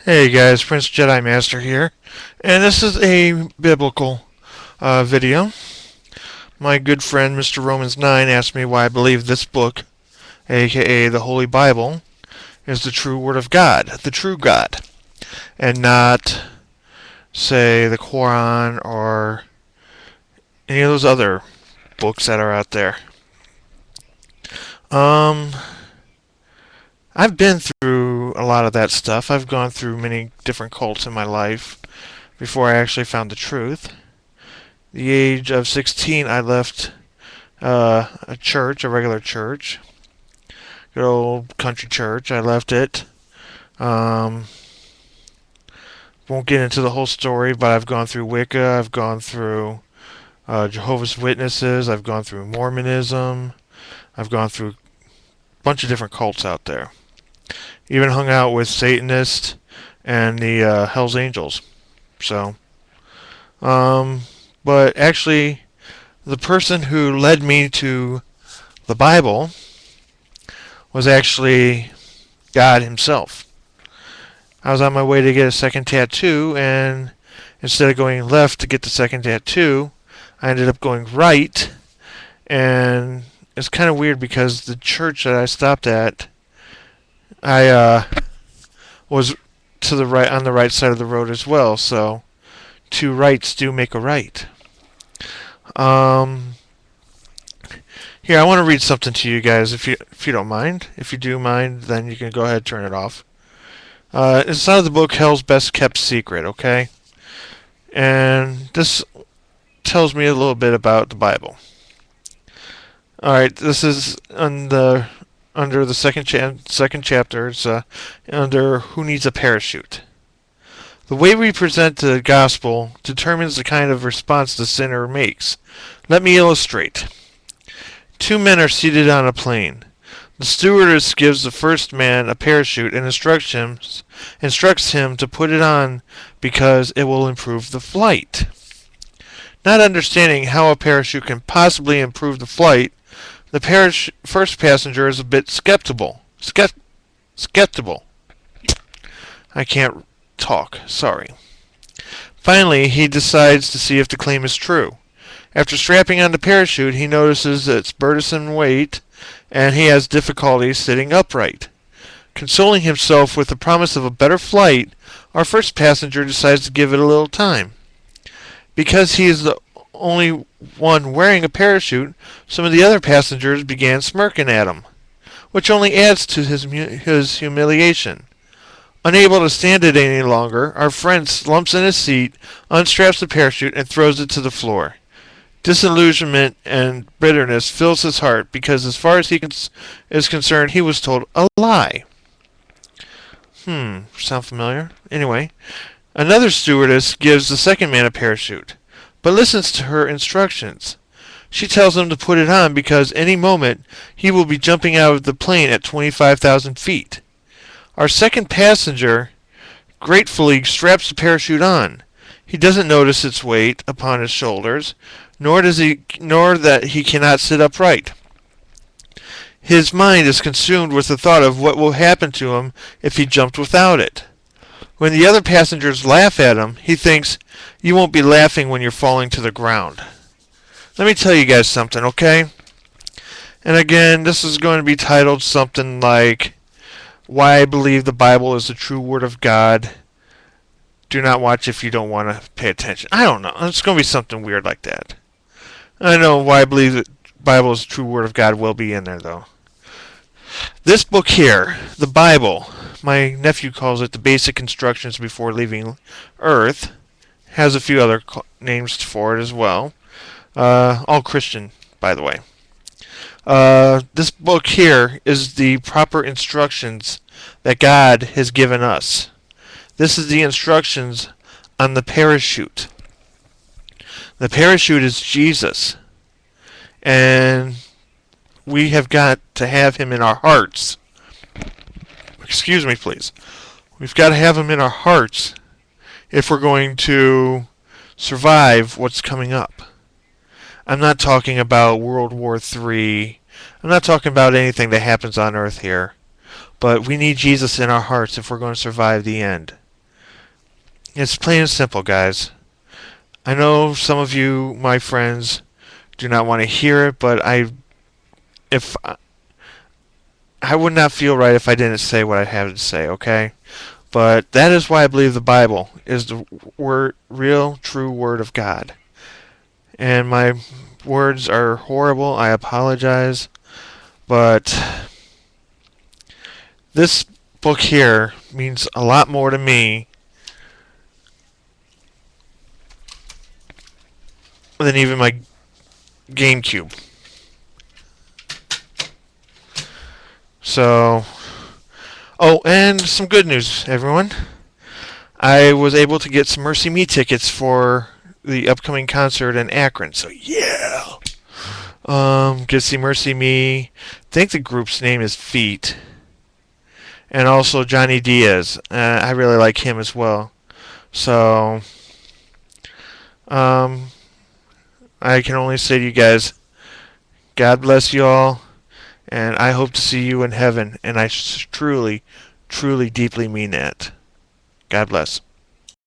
Hey guys, PrinceJedimaster here, and this is a biblical video. My good friend Mr. Romans9 asked me why I believe this book, aka the Holy Bible, is the true Word of God, the true God, and not, say, the Quran or any of those other books that are out there. Um, I've been through a lot of that stuff. I've gone through many different cults in my life before I actually found the truth. The age of 16, I left a church, a regular church, good old country church. I left it. Um, won't get into the whole story, but I've gone through Wicca. I've gone through Jehovah's Witnesses. I've gone through Mormonism. I've gone through a bunch of different cults out there. Even hung out with Satanists and the Hell's Angels. So, um, but actually, the person who led me to the Bible was actually God Himself. I was on my way to get a second tattoo, and instead of going left to get the second tattoo, I ended up going right. And it's kind of weird because the church that I stopped at, I was to the right, on the right side of the road as well. So two rights do make a right. Um, Here, I want to read something to you guys, if you don't mind. If you do mind, then you can go ahead and turn it off. It's out of the book Hell's Best Kept Secret, okay? And this tells me a little bit about the Bible. All right, this is under the second chapter. It's under Who Needs a Parachute. The way we present the gospel determines the kind of response the sinner makes. Let me illustrate. Two men are seated on a plane. The stewardess gives the first man a parachute and instructs him to put it on because it will improve the flight. Not understanding how a parachute can possibly improve the flight, the first passenger is a bit skeptical. Skeptical. I can't talk. Sorry. Finally, he decides to see if the claim is true. After strapping on the parachute, he notices its burdensome weight, and he has difficulty sitting upright. Consoling himself with the promise of a better flight, our first passenger decides to give it a little time. Because he is the only one wearing a parachute, some of the other passengers began smirking at him, which only adds to his humiliation. Unable to stand it any longer, our friend slumps in his seat, unstraps the parachute, and throws it to the floor. Disillusionment and bitterness fills his heart because as far as he is concerned, he was told a lie. Sound familiar? Anyway, another stewardess gives the second man a parachute, but listens to her instructions. She tells him to put it on because any moment he will be jumping out of the plane at 25,000 feet. Our second passenger gratefully straps the parachute on. He doesn't notice its weight upon his shoulders, nor that he cannot sit upright. His mind is consumed with the thought of what will happen to him if he jumped without it. When the other passengers laugh at him, he thinks, "You won't be laughing when you're falling to the ground." Let me tell you guys something, okay? And again, this is going to be titled something like, Why I Believe the Bible is the True Word of God. Do not watch if you don't want to pay attention. I don't know. It's going to be something weird like that. I know why I believe the Bible is the true Word of God will be in there, though. This book here, the Bible, my nephew calls it the Basic Instructions Before Leaving Earth, has a few other names for it as well. All Christian, by the way. This book here is the proper instructions that God has given us. This is the instructions on the parachute. The parachute is Jesus. And we have got to have him in our hearts. Excuse me, please. We've got to have him in our hearts if we're going to survive what's coming up. I'm not talking about World War III. I'm not talking about anything that happens on Earth here. But we need Jesus in our hearts if we're going to survive the end. It's plain and simple, guys. I know some of you, my friends, do not want to hear it, but if I would not feel right if I didn't say what I have to say, okay? But that is why I believe the Bible is the real, true Word of God. And my words are horrible. I apologize. But this book here means a lot more to me than even my GameCube. So, oh, and some good news, everyone. I was able to get some Mercy Me tickets for the upcoming concert in Akron. So yeah, get to see Mercy Me. I think the group's name is Feet, and also Johnny Diaz. I really like him as well. So, um, I can only say to you guys, God bless you all, and I hope to see you in heaven. And I truly, truly, deeply mean that. God bless.